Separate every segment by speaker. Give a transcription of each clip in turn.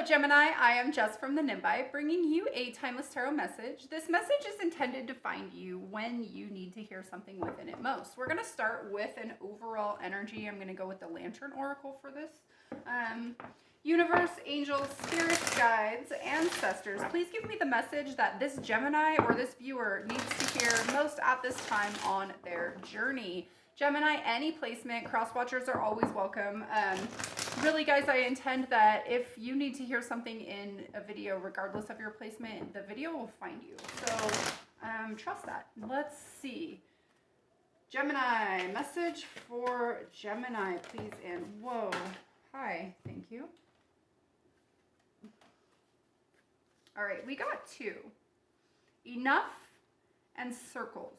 Speaker 1: Gemini, I am Jess from the Nimbi, bringing you a timeless tarot message. This message is intended to find you when you need to hear something within it most. We're going to start with an overall energy. I'm going to go with the Lantern Oracle for this. Universe, angels, spirits, guides, ancestors, please give me the message that this Gemini or this viewer needs to hear most at this time on their journey. Gemini, any placement, cross-watchers are always welcome. Really, guys, I intend that if you need to hear something in a video, regardless of your placement, the video will find you. So trust that. Let's see. Gemini, message for Gemini, please. And whoa, hi, thank you. All right, we got two. Enough and circles.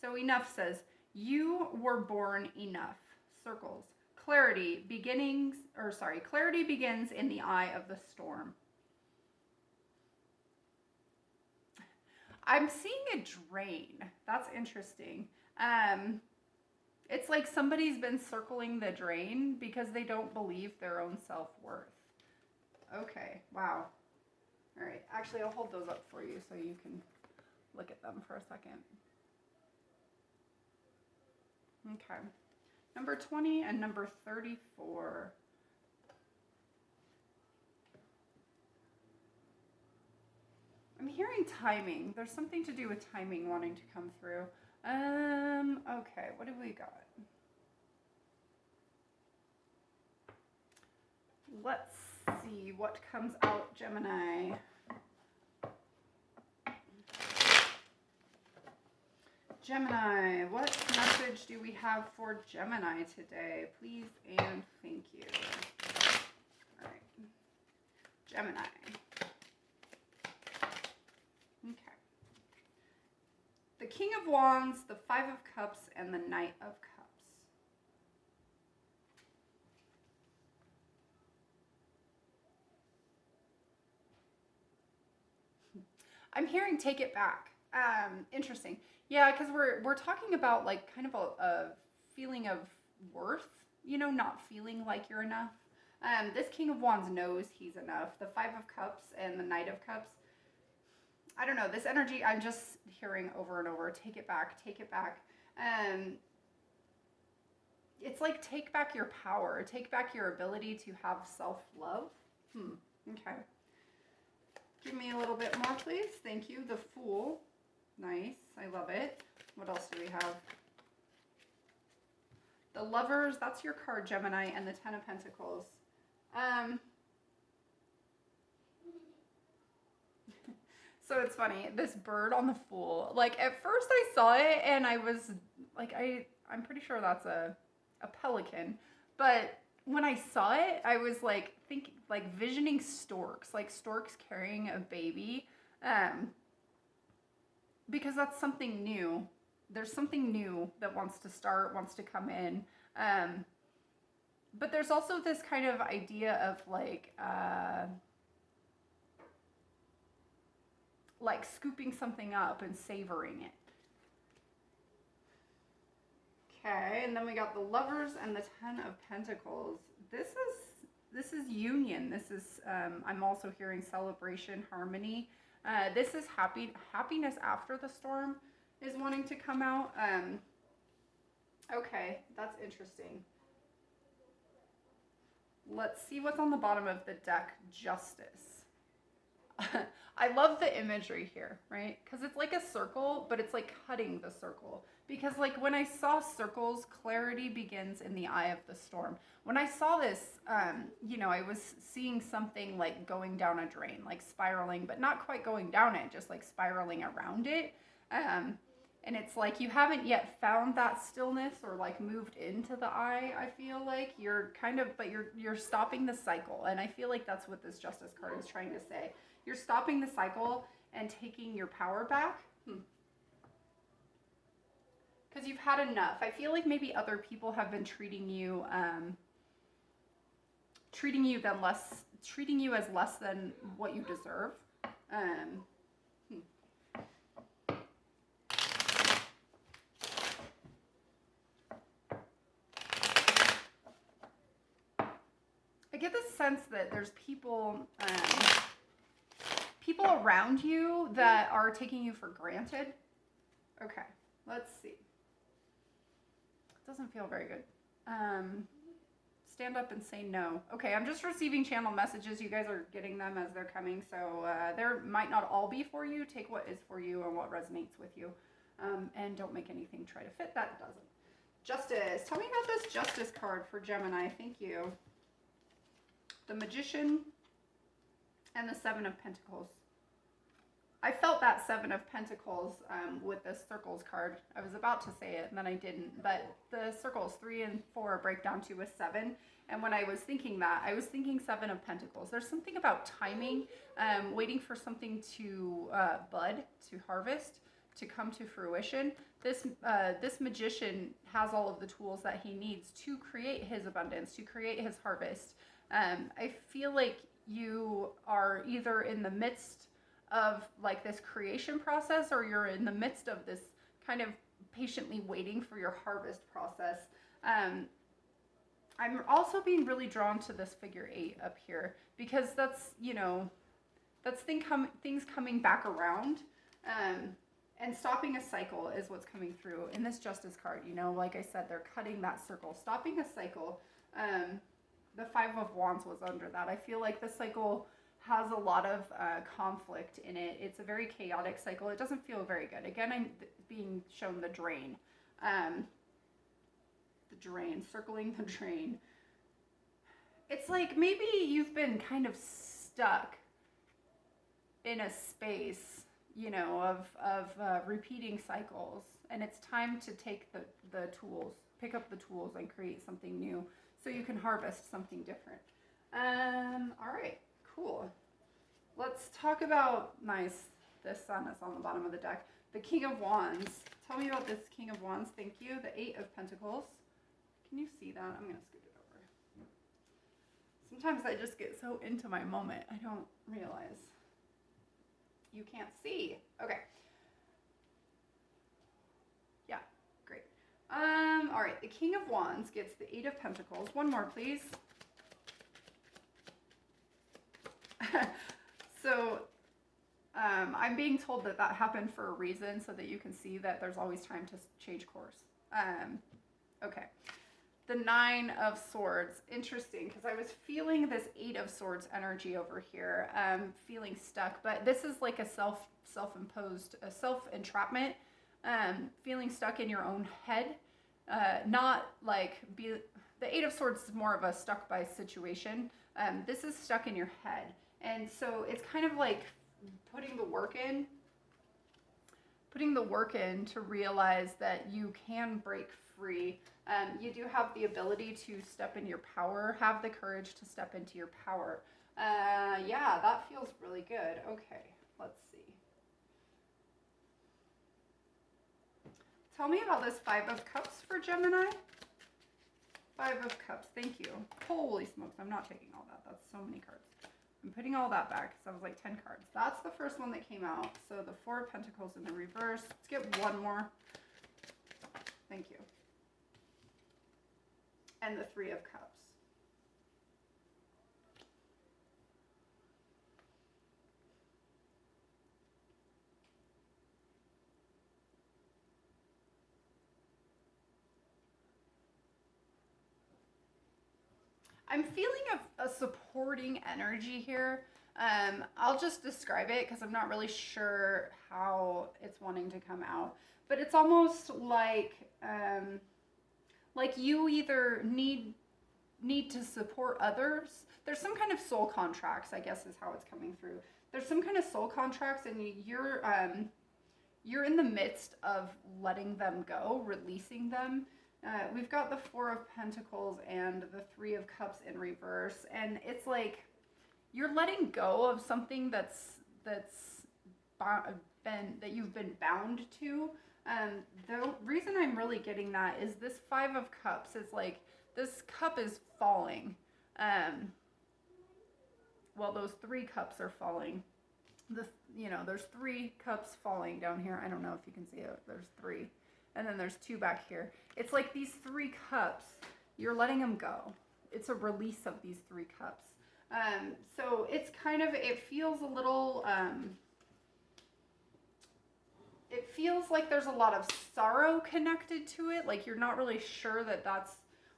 Speaker 1: So enough says, you were born enough. Circles. Clarity clarity begins in the eye of the storm. I'm seeing a drain. That's interesting. It's like somebody's been circling the drain because they don't believe their own self-worth. Okay, wow. All right, actually I'll hold those up for you so you can look at them for a second. Okay. Number 20 and number 34. I'm hearing timing. There's something to do with timing wanting to come through. Okay, what do we got? Let's see what comes out, Gemini. Gemini, what message do we have for Gemini today? Please and thank you. All right. Gemini. Okay. The King of Wands, the Five of Cups, and the Knight of Cups. I'm hearing take it back. Interesting. Yeah, because we're talking about like kind of a feeling of worth, you know, not feeling like you're enough. This King of Wands knows he's enough. The Five of Cups and the Knight of Cups. I don't know, this energy I'm just hearing over and over. Take it back, take it back. It's like take back your power, take back your ability to have self-love. Okay. Give me a little bit more, please. Thank you. The Fool. Nice. I love it. What else do we have? The Lovers. That's your card, Gemini, and the Ten of Pentacles. So it's funny. This bird on the Fool. Like, at first I saw it, and I was like, I'm pretty sure that's a pelican. But when I saw it, I was like, visioning storks. Like, storks carrying a baby. Because that's something new. There's something new that wants to start, wants to come in. But there's also this kind of idea of like scooping something up and savoring it. Okay, and then we got the Lovers and the Ten of Pentacles. This is union. This is, I'm also hearing celebration, harmony. This is happiness after the storm is wanting to come out. Okay, that's interesting. Let's see what's on the bottom of the deck. Justice. I love the imagery here, right? Because it's like a circle, but it's like cutting the circle. Because like when I saw circles, clarity begins in the eye of the storm. When I saw this, you know, I was seeing something like going down a drain, like spiraling, but not quite going down it, just like spiraling around it. And it's like you haven't yet found that stillness or like moved into the eye. I feel like you're kind of, but you're stopping the cycle. And I feel like that's what this Justice card is trying to say. You're stopping the cycle and taking your power back. Because you've had enough. I feel like maybe other people have been treating you as less than what you deserve. get the sense that there's people around you that are taking you for granted. Okay, let's see. It doesn't feel very good. Stand up and say no. Okay, I'm just receiving channel messages. You guys are getting them as they're coming, so there might not all be for you. Take what is for you and what resonates with you, and don't make anything try to fit that doesn't. Justice. Tell me about this Justice card for Gemini. Thank you. The Magician and the Seven of Pentacles. I felt that Seven of Pentacles with the Circles card. I was about to say it and then I didn't, but the Circles 3 and 4 break down to a 7. And when I was thinking that, I was thinking Seven of Pentacles. There's something about timing, waiting for something to bud, to harvest, to come to fruition. This magician has all of the tools that he needs to create his abundance, to create his harvest. I feel like you are either in the midst of like this creation process, or you're in the midst of this kind of patiently waiting for your harvest process. I'm also being really drawn to this figure 8 up here, because that's, you know, that's things coming back around, and stopping a cycle is what's coming through in this Justice card. You know, like I said, they're cutting that circle, stopping a cycle. The Five of Wands was under that. I feel like the cycle has a lot of conflict in it. It's a very chaotic cycle. It doesn't feel very good. Again, I'm being shown the drain. The drain, circling the drain. It's like maybe you've been kind of stuck in a space, you know, of repeating cycles. And it's time to take the tools, pick up the tools and create something new so you can harvest something different. All right. Cool. Let's talk about, nice, this Sun is on the bottom of the deck. The King of Wands. Tell me about this King of Wands. Thank you. The Eight of Pentacles. Can you see that? I'm going to scoot it over. Sometimes I just get so into my moment, I don't realize. You can't see. Okay. Yeah, great. All right, the King of Wands gets the Eight of Pentacles. One more, please. So I'm being told that happened for a reason, so that you can see that there's always time to change course. Okay. The Nine of Swords. Interesting, because I was feeling this Eight of Swords energy over here, feeling stuck. But this is like a self-imposed, a self-entrapment, feeling stuck in your own head. Not like the Eight of Swords is more of a stuck by situation. This is stuck in your head. And so it's kind of like putting the work in to realize that you can break free. You do have the ability to step in your power, have the courage to step into your power. Yeah, that feels really good. Okay, let's see. Tell me about this Five of Cups for Gemini. Five of Cups, thank you. Holy smokes, I'm not taking all that. That's so many cards. I'm putting all that back because I was like 10 cards. That's the first one that came out. So the Four of Pentacles in the reverse. Let's get one more. Thank you. And the Three of Cups. I'm feeling a supporting energy here. I'll just describe it because I'm not really sure how it's wanting to come out. But it's almost like you either need to support others. There's some kind of soul contracts, I guess is how it's coming through. There's some kind of soul contracts, and you're in the midst of letting them go, releasing them. We've got the Four of Pentacles and the Three of Cups in reverse, and it's like you're letting go of something that you've been bound to. The reason I'm really getting that is this Five of Cups is like this cup is falling. Well, those three cups are falling. There's three cups falling down here. I don't know if you can see it. There's three. And then there's two back here. It's like these three cups, you're letting them go. it's a release of these 3 cups. So it's kind of, it feels a little, it feels like there's a lot of sorrow connected to it. Like you're not really sure that that's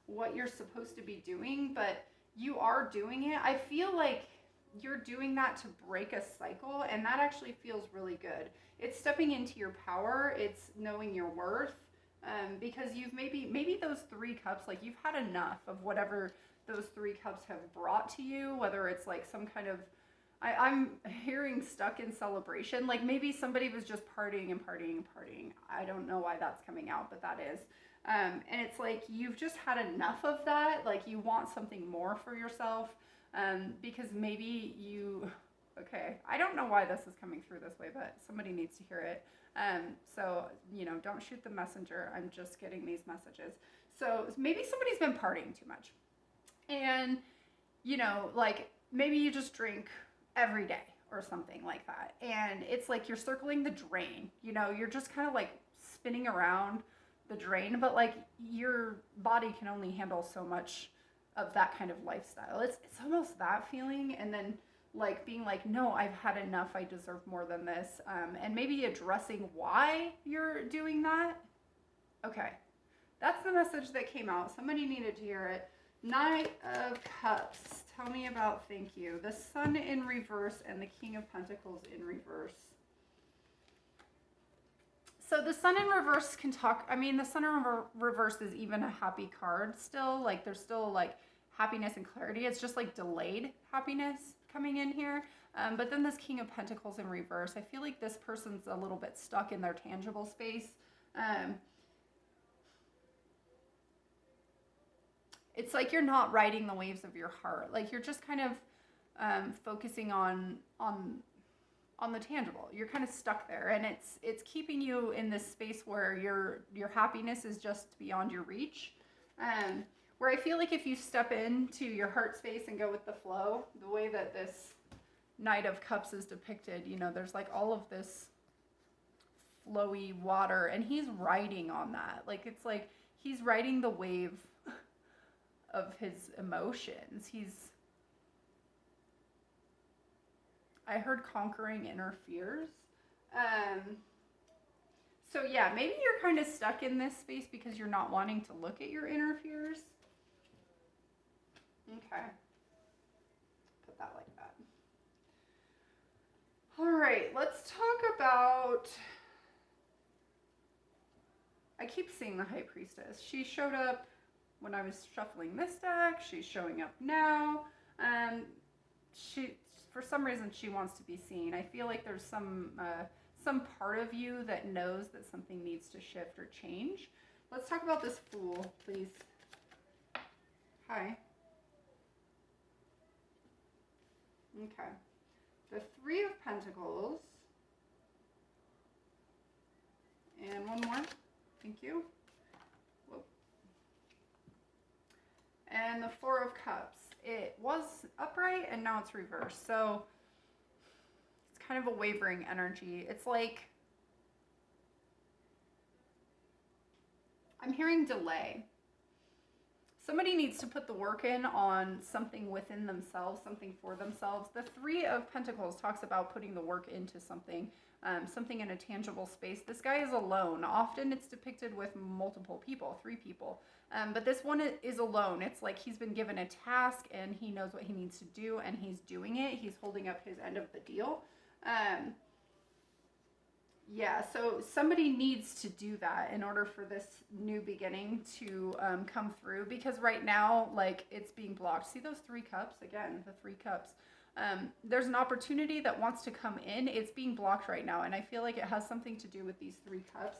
Speaker 1: what you're supposed to be doing, but you are doing it. I feel like you're doing that to break a cycle, and that actually feels really good. It's stepping into your power. It's knowing your worth, because you've maybe those 3 cups, like you've had enough of whatever those 3 cups have brought to you, whether it's like some kind of, I'm hearing stuck in celebration. Like maybe somebody was just partying and partying and partying. I don't know why that's coming out, but that is. And it's like you've just had enough of that. Like you want something more for yourself, because maybe you, okay, I don't know why this is coming through this way, but somebody needs to hear it. So, you know, don't shoot the messenger. I'm just getting these messages. So maybe somebody's been partying too much. And, you know, like maybe you just drink every day or something like that. And it's like you're circling the drain, you know, you're just kind of like spinning around the drain, but like your body can only handle so much of that kind of lifestyle. It's almost that feeling. And then like being like, no, I've had enough. I deserve more than this. And maybe addressing why you're doing that. Okay. That's the message that came out. Somebody needed to hear it. Knight of Cups. Tell me about, thank you. The Sun in reverse and the King of Pentacles in reverse. So the Sun in reverse can talk, I mean, the Sun in reverse is even a happy card still. Like there's still like happiness and clarity. It's just like delayed happiness coming in here. But then this King of Pentacles in reverse, I feel like this person's a little bit stuck in their tangible space. It's like you're not riding the waves of your heart. Like you're just kind of focusing on the tangible. You're kind of stuck there, and it's keeping you in this space where your happiness is just beyond your reach. Where I feel like if you step into your heart space and go with the flow, the way that this Knight of Cups is depicted, you know, there's like all of this flowy water, and he's riding on that. Like it's like he's riding the wave of his emotions. I heard conquering inner fears. So yeah, maybe you're kind of stuck in this space because you're not wanting to look at your inner fears. Okay. Put that like that. All right, let's talk about, I keep seeing the High Priestess. She showed up when I was shuffling this deck. She's showing up now. She, for some reason, she wants to be seen. I feel like there's some part of you that knows that something needs to shift or change. Let's talk about this Fool, please. Hi. Okay. The Three of Pentacles. And one more. Thank you. Whoop. And the Four of Cups. It was upright and now it's reversed. So it's kind of a wavering energy. It's like, I'm hearing delay. Somebody needs to put the work in on something within themselves, something for themselves. The Three of Pentacles talks about putting the work into something, something in a tangible space. This guy is alone. Often it's depicted with multiple people, 3 people. But this one is alone. It's like he's been given a task and he knows what he needs to do and he's doing it. He's holding up his end of the deal. Yeah, so somebody needs to do that in order for this new beginning to come through, because right now, like, it's being blocked. See those 3 cups? Again, the 3 cups. There's an opportunity that wants to come in. It's being blocked right now, and I feel like it has something to do with these 3 cups,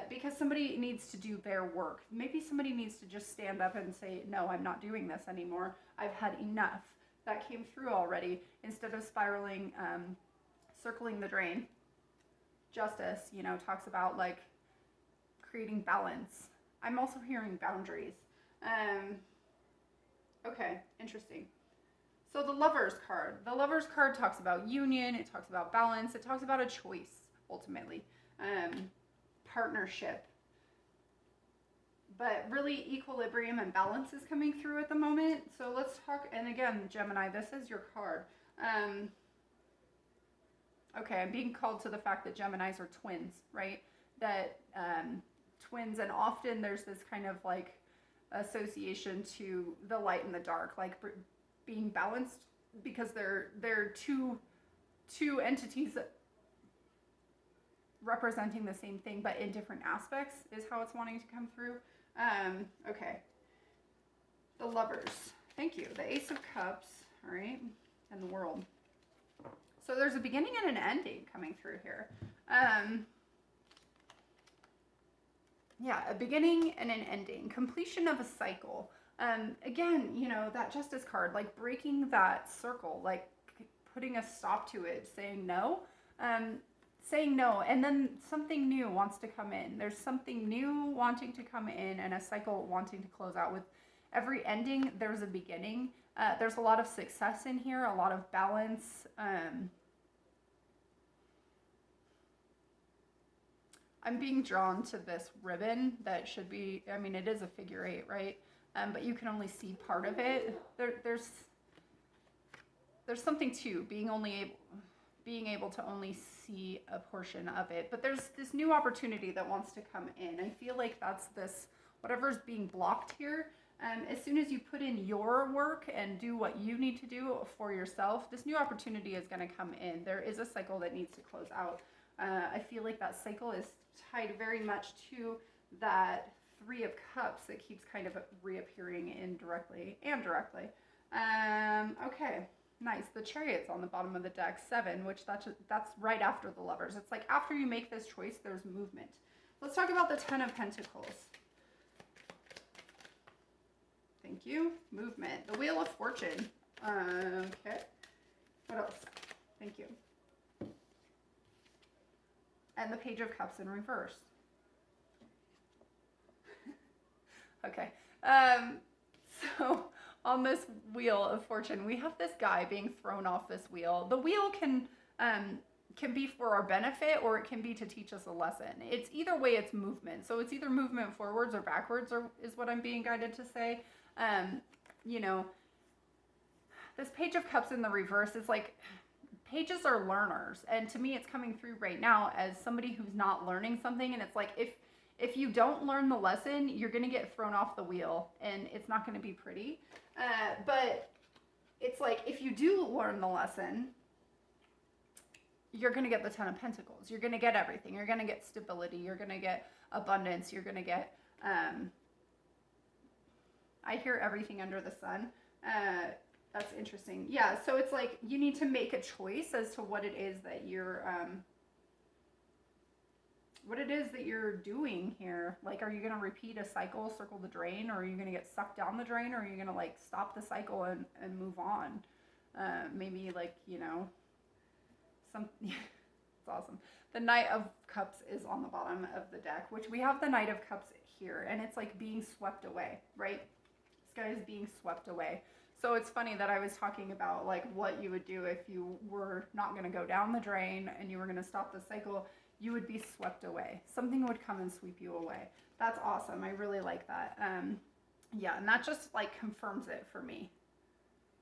Speaker 1: because somebody needs to do their work. Maybe somebody needs to just stand up and say, no, I'm not doing this anymore. I've had enough. That came through already, instead of spiraling, circling the drain. Justice, you know, talks about like creating balance. I'm also hearing boundaries. Okay, interesting. So the Lover's card. The Lover's card talks about union. It talks about balance. It talks about a choice, ultimately. Partnership. but really equilibrium and balance is coming through at the moment. So let's talk, and again, Gemini, this is your card. Okay, I'm being called to the fact that Geminis are twins, right? That twins, and often there's this kind of like association to the light and the dark, like being balanced, because they're two entities representing the same thing but in different aspects is how it's wanting to come through. Okay, the Lovers, thank you, the Ace of Cups, all right, and the World. So there's a beginning and an ending coming through here. Yeah, a beginning and an ending, completion of a cycle. Again, you know, that Justice card, like breaking that circle, like putting a stop to it, saying no, and then something new wants to come in. There's something new wanting to come in, and a cycle wanting to close out. With every ending, there's a beginning. There's a lot of success in here, a lot of balance. I'm being drawn to this ribbon that should be, I mean, it is a figure 8, right? But you can only see part of it. There's something to being able to only see a portion of it. But there's this new opportunity that wants to come in. I feel like that's this, whatever's being blocked here. As soon as you put in your work and do what you need to do for yourself, this new opportunity is going to come in. There is a cycle that needs to close out. I feel like that cycle is tied very much to that 3 of Cups that keeps kind of reappearing indirectly and directly. Okay, nice. The Chariot's on the bottom of the deck, 7, which that's right after the Lovers. It's like after you make this choice, there's movement. Let's talk about the 10 of Pentacles. Thank you. Movement. The Wheel of Fortune. Okay. What else? Thank you. And the Page of Cups in reverse. Okay. So on this Wheel of Fortune, we have this guy being thrown off this wheel. The wheel can be for our benefit, or it can be to teach us a lesson. It's either way, it's movement. So it's either movement forwards or backwards, or is what I'm being guided to say. You know, this Page of Cups in the reverse is like, pages are learners, and to me it's coming through right now as somebody who's not learning something, and it's like if you don't learn the lesson, you're going to get thrown off the wheel, and it's not going to be pretty. But it's like if you do learn the lesson, you're going to get the 10 of Pentacles. You're going to get everything. You're going to get stability. You're going to get abundance. You're going to get I hear everything under the sun. That's interesting. Yeah, so it's like you need to make a choice as to what it is that you're doing here. Like, are you going to repeat a cycle, circle the drain, or are you going to get sucked down the drain, or are you going to like stop the cycle and move on? Maybe like, you know, it's awesome. The Knight of Cups is on the bottom of the deck, which we have the Knight of Cups here, and it's like being swept away, right? This guy is being swept away. So it's funny that I was talking about like what you would do if you were not going to go down the drain and you were going to stop the cycle. You would be swept away. Something would come and sweep you away. That's awesome. I really like that. Yeah, and that just like confirms it for me.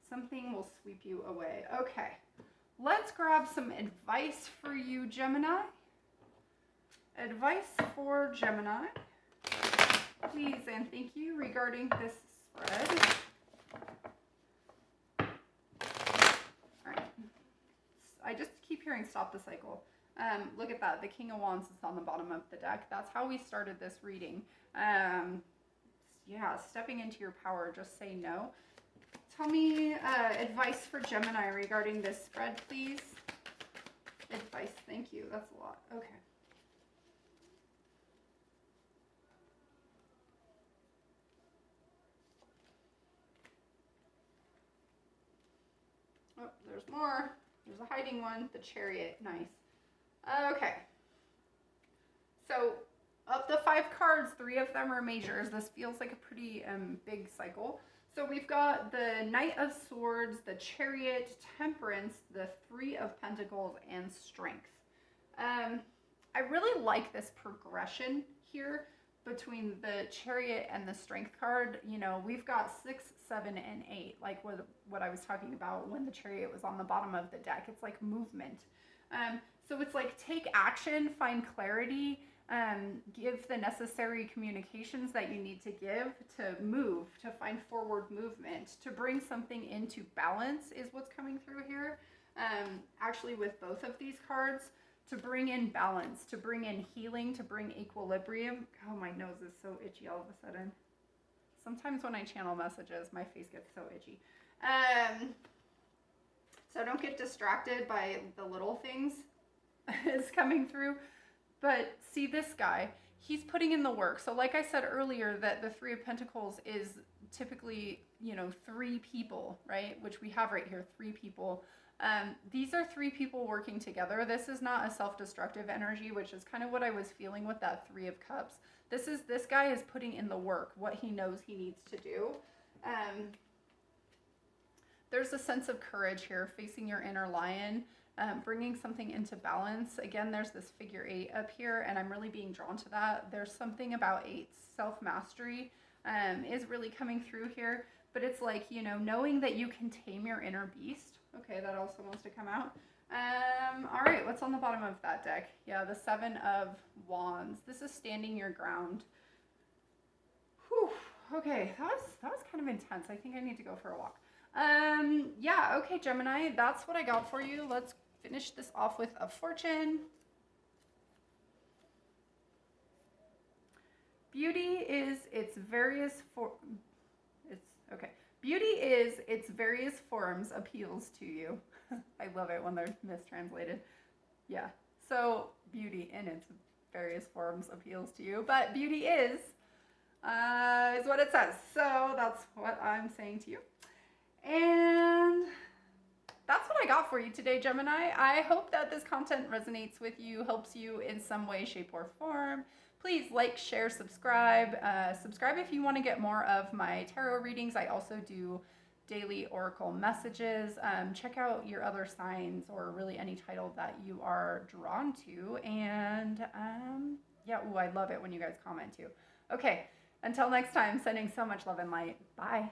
Speaker 1: Something will sweep you away. Okay, let's grab some advice for you, Gemini. Advice for Gemini, please and thank you, regarding this spread. I just keep hearing stop the cycle. Look at that. The King of Wands is on the bottom of the deck. That's how we started this reading. Yeah, stepping into your power. Just say no. Tell me advice for Gemini regarding this spread, please. Advice. Thank you. That's a lot. Okay. Oh, there's more. There's a hiding one, the Chariot. Nice. Okay. So, of the 5 cards, 3 of them are majors. This feels like a pretty big cycle. So we've got the Knight of Swords, the Chariot, Temperance, the 3 of Pentacles, and Strength. I really like this progression here. between the Chariot and the Strength card, you know, we've got 6, 7, and 8, like what I was talking about when the Chariot was on the bottom of the deck. It's like movement. So it's like take action, find clarity, give the necessary communications that you need to give to move, to find forward movement, to bring something into balance is what's coming through here. Actually, with both of these cards, to bring in balance, to bring in healing, to bring equilibrium. Oh, my nose is so itchy all of a sudden. Sometimes when I channel messages, my face gets so itchy. So don't get distracted by the little things is coming through. But see this guy, he's putting in the work. So like I said earlier, that the Three of Pentacles is typically, you know, 3 people, right? Which we have right here, 3 people. These are 3 people working together. This is not a self-destructive energy, which is kind of what I was feeling with that 3 of Cups. This guy is putting in the work, what he knows he needs to do. There's a sense of courage here, facing your inner lion, bringing something into balance. Again, there's this figure 8 up here, and I'm really being drawn to that. There's something about 8's self-mastery is really coming through here, but it's like, you know, knowing that you can tame your inner beast. Okay, that also wants to come out. All right, what's on the bottom of that deck? Yeah, the 7 of Wands. This is standing your ground. Whew. Okay, that was kind of intense. I think I need to go for a walk. Yeah, okay, Gemini, that's what I got for you. Let's finish this off with a fortune. Beauty is its various forms appeals to you. I love it when they're mistranslated. Yeah, so beauty in its various forms appeals to you, but beauty is what it says. So that's what I'm saying to you. And that's what I got for you today, Gemini. I hope that this content resonates with you, helps you in some way, shape, or form. Please like, share, subscribe. Subscribe if you want to get more of my tarot readings. I also do daily oracle messages. Check out your other signs, or really any title that you are drawn to. And yeah, ooh, I love it when you guys comment too. Okay, until next time, sending so much love and light. Bye.